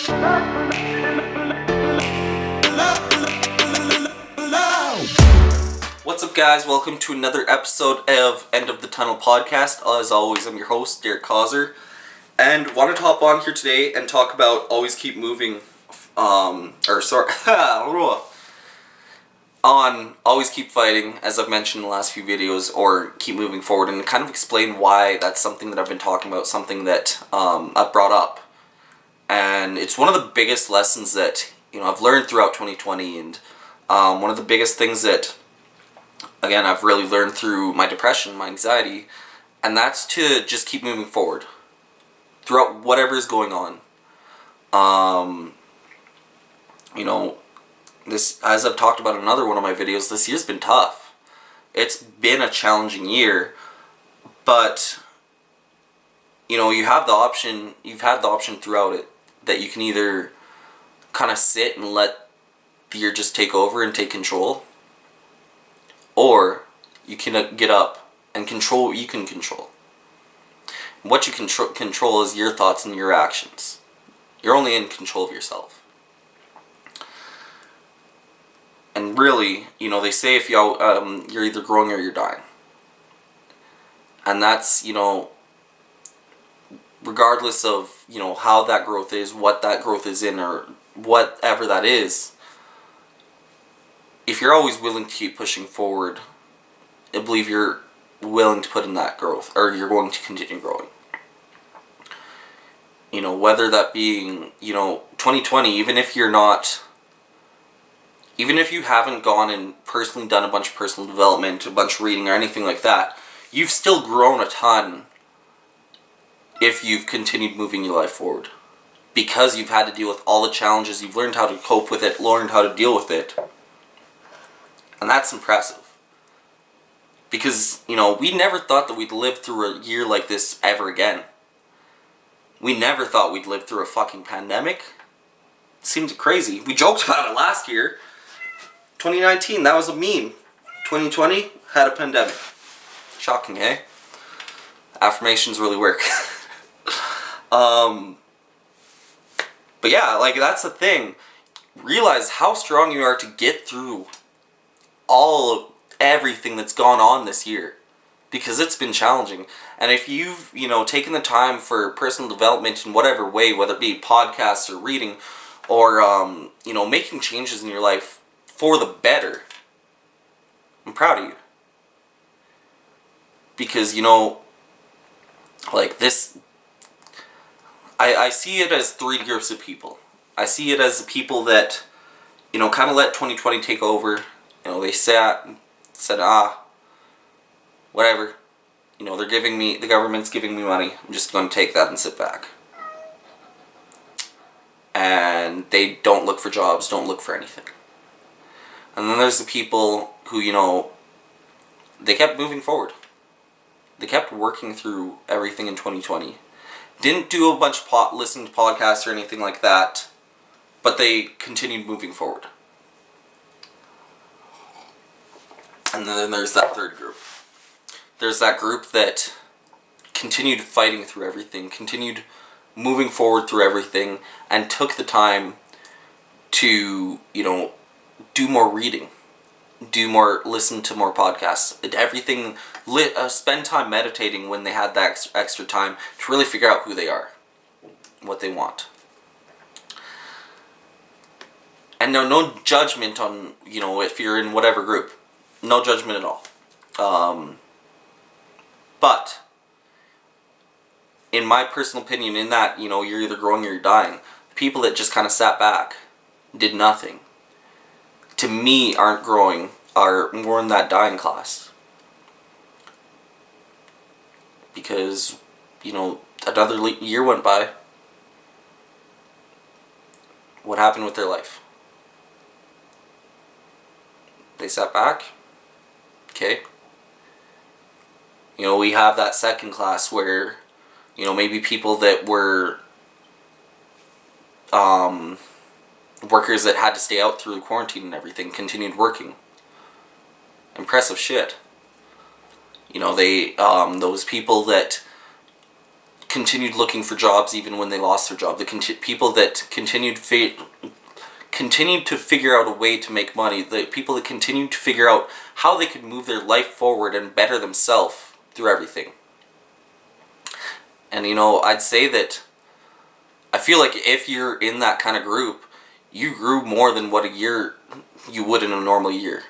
What's up, guys? Welcome to another episode of End of the Tunnel podcast. As always, I'm your host, Derek Causer, and wanted to hop on here today and talk about Always Keep Moving, on Always Keep Fighting, as I've mentioned in the last few videos, or Keep Moving Forward, and kind of explain why that's something that I've been talking about, something that I've brought up. And it's one of the biggest lessons that, I've learned throughout 2020, and one of the biggest things that, again, I've really learned through my depression, my anxiety, and that's to just keep moving forward throughout whatever is going on. This, as I've talked about in another one of my videos, this year's been tough. It's been a challenging year, but you've had the option throughout it that you can either kind of sit and let the year just take over and take control, or you can get up and control what you can control. What you can control is your thoughts and your actions. You're only in control of yourself. And really, they say if you're either growing or you're dying. And that's, regardless of, how that growth is, what that growth is in, or whatever that is, if you're always willing to keep pushing forward, I believe you're willing to put in that growth, or you're going to continue growing. Whether that being, 2020, even if you haven't gone and personally done a bunch of personal development, a bunch of reading, or anything like that, you've still grown a ton if you've continued moving your life forward. Because you've had to deal with all the challenges, you've learned how to cope with it, learned how to deal with it. And that's impressive. Because, we never thought that we'd live through a year like this ever again. We never thought we'd live through a fucking pandemic. It seems crazy. We joked about it last year. 2019, that was a meme. 2020, had a pandemic. Shocking, eh? Affirmations really work. But yeah, that's the thing. Realize how strong you are to get through everything that's gone on this year. Because it's been challenging. And if you've, taken the time for personal development in whatever way, whether it be podcasts or reading, or, making changes in your life for the better, I'm proud of you. Because, this, I see it as three groups of people. I see it as the people that, kind of let 2020 take over. They sat and said, whatever. The government's giving me money. I'm just going to take that and sit back. And they don't look for jobs, don't look for anything. And then there's the people who, they kept moving forward. They kept working through everything in 2020. Didn't do a bunch of listen to podcasts or anything like that, but they continued moving forward. And then there's that third group. There's that group that continued fighting through everything, continued moving forward through everything, and took the time to, do more reading, listen to more podcasts, everything, spend time meditating when they had that extra time to really figure out who they are, what they want. And no judgment on, if you're in whatever group. No judgment at all. But, in my personal opinion, in that, you're either growing or you're dying, the people that just kind of sat back, did nothing, to me, aren't growing, are more in that dying class. Because, another year went by. What happened with their life? They sat back. Okay. We have that second class where, maybe people that were workers that had to stay out through the quarantine and everything continued working. Impressive shit. Those people that continued looking for jobs even when they lost their job. The people that continued to figure out a way to make money. The people that continued to figure out how they could move their life forward and better themselves through everything. And I'd say that I feel like if you're in that kind of group, you grew more than what a year you would in a normal year.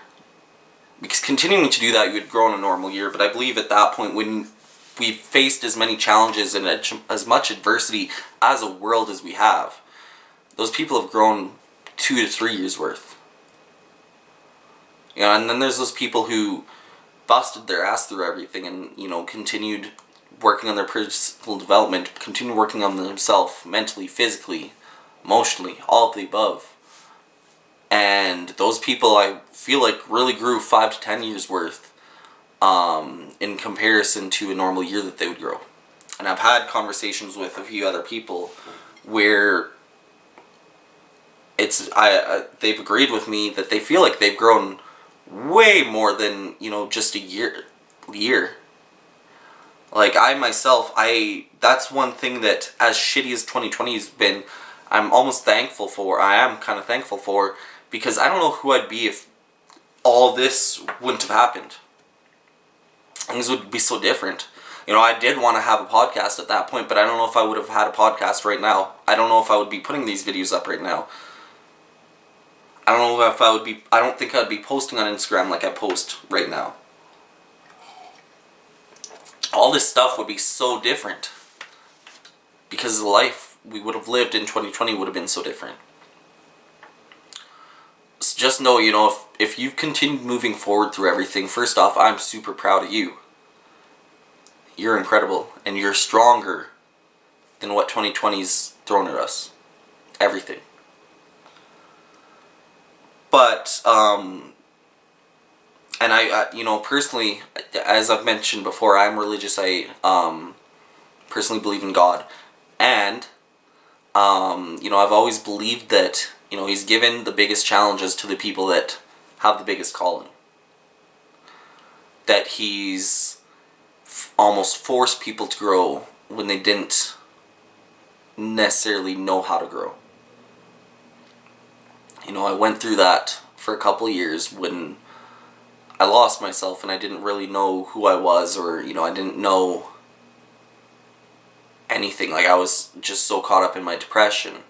Because continuing to do that, you would grow in a normal year. But I believe at that point, when we faced as many challenges and as much adversity as a world as we have, those people have grown 2 to 3 years worth. And then there's those people who busted their ass through everything and, continued working on their personal development, continued working on themselves mentally, physically, emotionally, all of the above. And those people, I feel like, really grew 5 to 10 years worth in comparison to a normal year that they would grow. And I've had conversations with a few other people where they've agreed with me that they feel like they've grown way more than, just a year. Like, I myself, that's one thing that, as shitty as 2020 has been, I'm almost thankful for. I am kind of thankful for, because I don't know who I'd be if all this wouldn't have happened. Things would be so different. I did want to have a podcast at that point, but I don't know if I would have had a podcast right now. I don't know if I would be putting these videos up right now. I don't know if I don't think I'd be posting on Instagram like I post right now. All this stuff would be so different. Because the life we would have lived in 2020 would have been so different. So just know, if you've continued moving forward through everything, first off, I'm super proud of you. You're incredible, and you're stronger than what 2020's thrown at us. Everything. But, and I personally, as I've mentioned before, I'm religious. I personally believe in God. And, I've always believed that, He's given the biggest challenges to the people that have the biggest calling. That He's almost forced people to grow when they didn't necessarily know how to grow. I went through that for a couple of years when I lost myself and I didn't really know who I was, or, I didn't know anything. Like, I was just so caught up in my depression.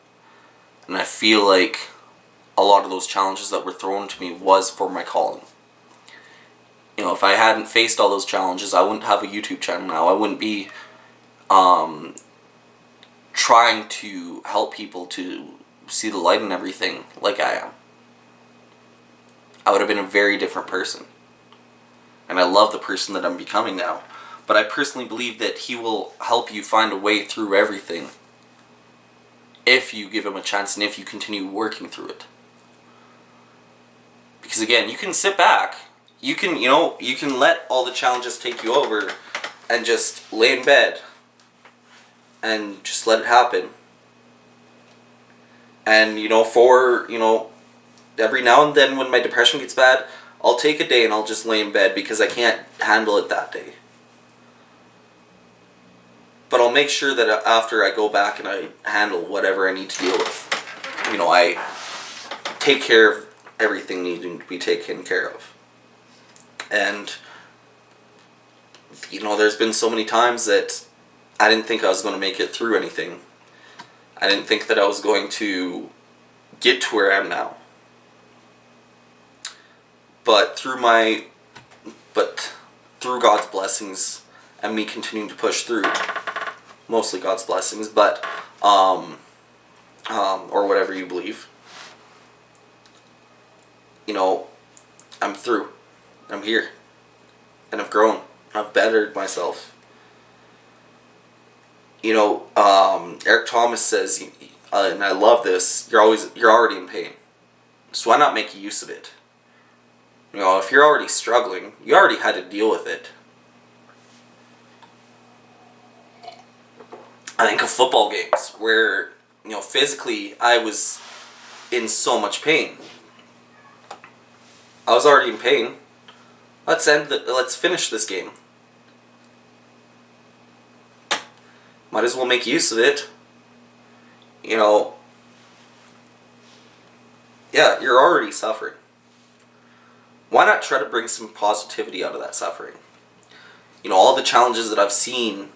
And I feel like a lot of those challenges that were thrown to me was for my calling. If I hadn't faced all those challenges, I wouldn't have a YouTube channel now. I wouldn't be trying to help people to see the light in everything like I am. I would have been a very different person. And I love the person that I'm becoming now. But I personally believe that He will help you find a way through everything if you give Him a chance and if you continue working through it. Because again, you can sit back. You can, you can let all the challenges take you over and just lay in bed and just let it happen. And, every now and then when my depression gets bad, I'll take a day and I'll just lay in bed because I can't handle it that day. But I'll make sure that after I go back and I handle whatever I need to deal with, I take care of everything needing to be taken care of. And, there's been so many times that I didn't think I was going to make it through anything. I didn't think that I was going to get to where I am now. But through God's blessings and me continuing to push through, mostly God's blessings, but or whatever you believe, I'm through. I'm here. And I've grown. I've bettered myself. Eric Thomas says, and I love this, you're already in pain. So why not make use of it? If you're already struggling, you already had to deal with it. I think of football games where, physically I was in so much pain. I was already in pain. Let's finish this game. Might as well make use of it. You know, yeah, you're already suffering. Why not try to bring some positivity out of that suffering? You know, all the challenges that I've seen,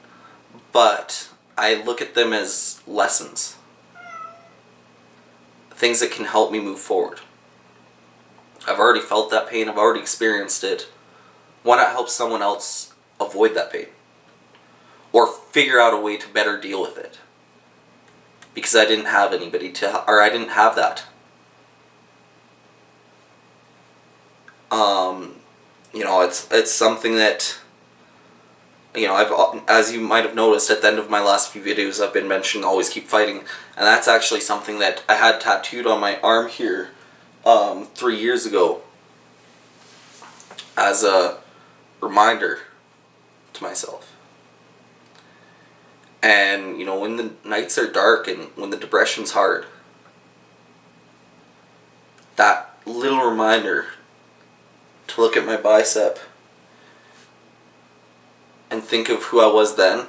but I look at them as lessons. Things that can help me move forward. I've already felt that pain, I've already experienced it. Why not help someone else avoid that pain? Or figure out a way to better deal with it? Because I didn't have anybody I didn't have that. You know, it's something that, you know, as you might have noticed at the end of my last few videos, I've been mentioning always keep fighting, and that's actually something that I had tattooed on my arm here 3 years ago as a reminder to myself. And, you know, when the nights are dark and when the depression's hard, that little reminder to look at my bicep and think of who I was then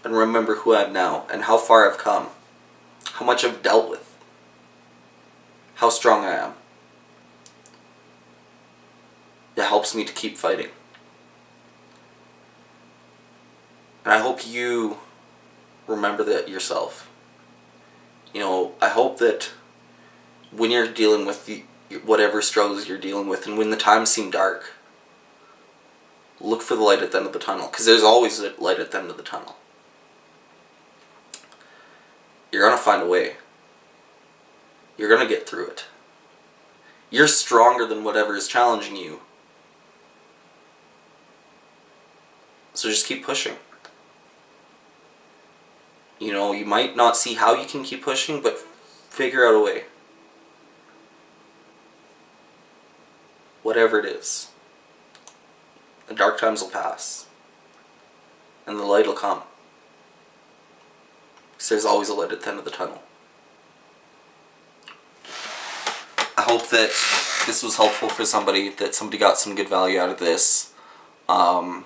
and remember who I am now and how far I've come, how much I've dealt with, how strong I am. It helps me to keep fighting. And I hope you remember that yourself. You know, I hope that when you're dealing with whatever struggles you're dealing with, and when the times seem dark, look for the light at the end of the tunnel, because there's always a light at the end of the tunnel. You're going to find a way. You're going to get through it. You're stronger than whatever is challenging you. So just keep pushing. You know, you might not see how you can keep pushing, but figure out a way. Whatever it is. The dark times will pass. And the light will come. Because there's always a light at the end of the tunnel. I hope that this was helpful for somebody, that somebody got some good value out of this. But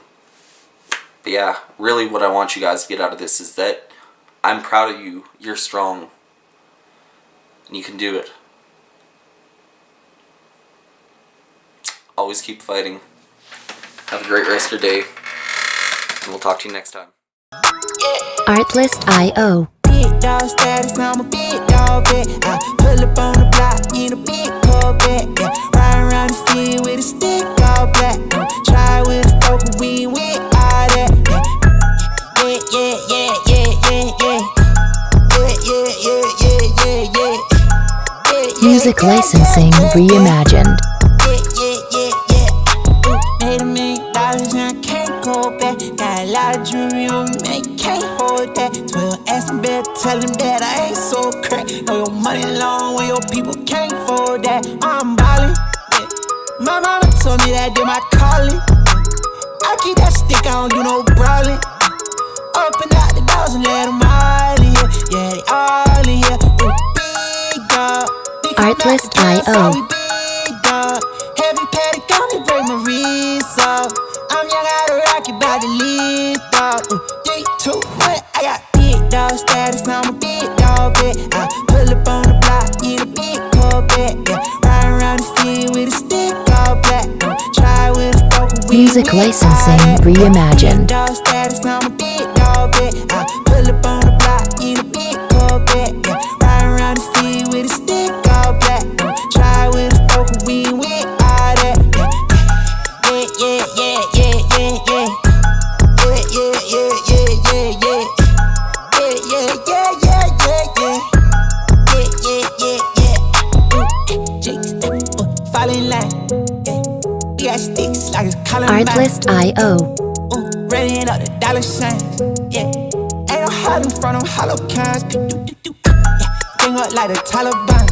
yeah, really what I want you guys to get out of this is that I'm proud of you, you're strong, and you can do it. Always keep fighting. Have a great rest of your day, and we'll talk to you next time. Artlist.io. Big dog status, I'm a big dog vet. I pull up on the block in a big Corvette. Yeah, riding around the city with a stick all black. Try with a stoker, we with all that. Music licensing reimagined. Made $1 million and I can't go back. Got a lot of jewelry on me, man, can't hold that. 12 asking better, tell him that I ain't so crack. Know your money long when your people can't afford that. I'm ballin', yeah. My mama told me that did my calling. I keep that stick, I don't do no brawling. Open out the doors and let them all in here. Yeah, they all in here. Big dog. Artlist.io. Big dog. Heavy petty got me break my wrist off. I'm young out of rocket, about to live dog. 3, 2, 1. I got big dog status, I'm a big dog vet. I pull up on the block in a big Corvette. Yeah, riding around the city with a stick all black. Try with a stoker, Music licensing reimagined. dog status, I'm a big dog vet. I pull up on the block in a big Corvette. Yeah, riding around the city with a stick all black. Try with a stoker, we with all that. Fall in line, yeah. We got sticks like it's Columbine. Artlist.io. Ready up the dollar signs, yeah. Ain't no hiding from them hollow cans. Yeah, bring up like the Taliban.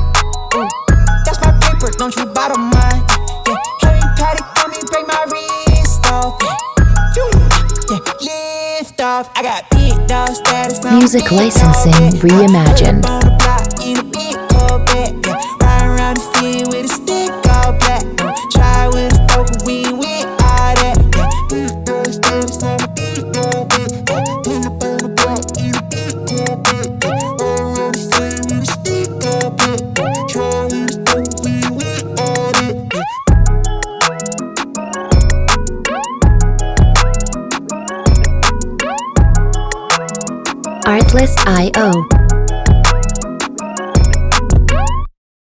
That's my paper, don't you bother mine. Yeah, heavy patty on me, break my wrist off. Yeah, lift off. I got big dog status. Music licensing reimagined. On the block in a big Corvette. Yeah, riding around the city with a stick all black. Try with a stoker, we with all that. Yeah, big dog status, I'm a big dog vet. Pull up on the block Artlist.io